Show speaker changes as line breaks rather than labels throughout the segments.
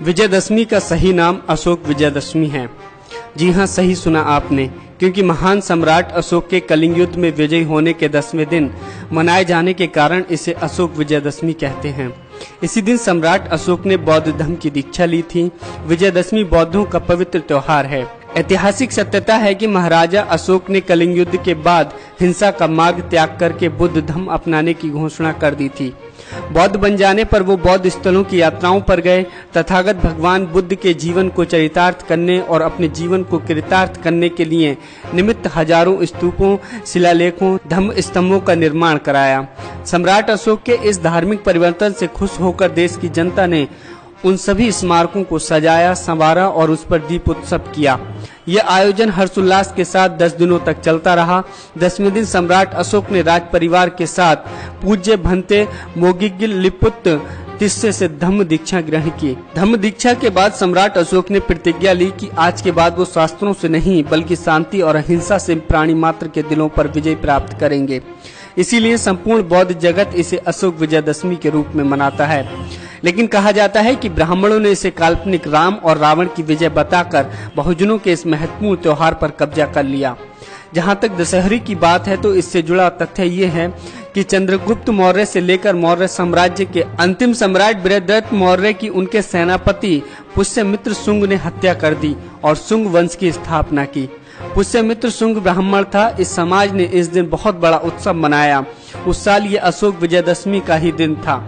विजयदशमी का सही नाम अशोक विजयदशमी है। जी हाँ, सही सुना आपने, क्योंकि महान सम्राट अशोक के कलिंग युद्ध में विजयी होने के 10वें दिन मनाए जाने के कारण इसे अशोक विजयदशमी कहते हैं। इसी दिन सम्राट अशोक ने बौद्ध धर्म की दीक्षा ली थी। विजयदशमी बौद्धों का पवित्र त्योहार है। ऐतिहासिक सत्यता है कि महाराजा अशोक ने कलिंग युद्ध के बाद हिंसा का मार्ग त्याग करके बुद्ध धर्म अपनाने की घोषणा कर दी थी। बौद्ध बन जाने पर वो बौद्ध स्थलों की यात्राओं पर गए। तथागत भगवान बुद्ध के जीवन को चरितार्थ करने और अपने जीवन को कृतार्थ करने के लिए निमित्त हजारों स्तूपों, शिलालेखों, धम्म स्तंभों का निर्माण कराया। सम्राट अशोक के इस धार्मिक परिवर्तन से खुश होकर देश की जनता ने उन सभी स्मारकों को सजाया, संवारा और उस पर दीप उत्सव किया। यह आयोजन हर्षोल्लास के साथ 10 दिनों तक चलता रहा। 10वें दिन सम्राट अशोक ने राज परिवार के साथ पूज्य भंते मोगिगिल लिपुत तिस्से से धम्म दीक्षा ग्रहण की। धम्म दीक्षा के बाद सम्राट अशोक ने प्रतिज्ञा ली कि आज के बाद वो शास्त्रों से नहीं बल्कि शांति और अहिंसा से प्राणी मात्र के दिलों पर विजय प्राप्त करेंगे। इसीलिए संपूर्ण बौद्ध जगत इसे अशोक विजयदशमी के रूप में मनाता है। लेकिन कहा जाता है कि ब्राह्मणों ने इसे काल्पनिक राम और रावण की विजय बताकर बहुजनों के इस महत्वपूर्ण त्योहार पर कब्जा कर लिया। जहां तक दशहरे की बात है तो इससे जुड़ा तथ्य ये है कि चंद्रगुप्त मौर्य से लेकर मौर्य साम्राज्य के अंतिम सम्राट बृहद्रथ मौर्य की उनके सेनापति पुष्यमित्र शुंग ने हत्या कर दी और शुंग वंश की स्थापना की। पुष्यमित्र शुंग ब्राह्मण था। इस समाज ने इस दिन बहुत बड़ा उत्सव मनाया। उस साल ये अशोक विजयदशमी का ही दिन था।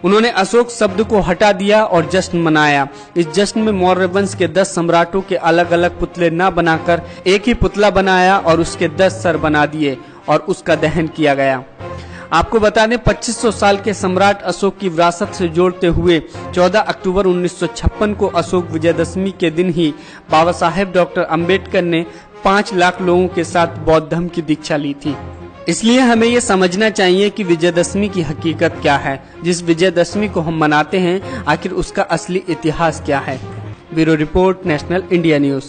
उन्होंने अशोक शब्द को हटा दिया और जश्न मनाया। इस जश्न में मौर्य वंश के 10 सम्राटों के अलग अलग पुतले न बनाकर एक ही पुतला बनाया और उसके 10 सर बना दिए और उसका दहन किया गया। आपको बता दें, 2500 साल के सम्राट अशोक की विरासत से जोड़ते हुए 14 अक्टूबर 1956 को अशोक विजयदशमी के दिन ही बाबा साहेब डॉक्टर अम्बेडकर ने 5 लाख लोगों के साथ बौद्ध धर्म की दीक्षा ली थी। इसलिए हमें ये समझना चाहिए कि विजयदशमी की हकीकत क्या है। जिस विजयदशमी को हम मनाते हैं, आखिर उसका असली इतिहास क्या है। Bureau report, national India news.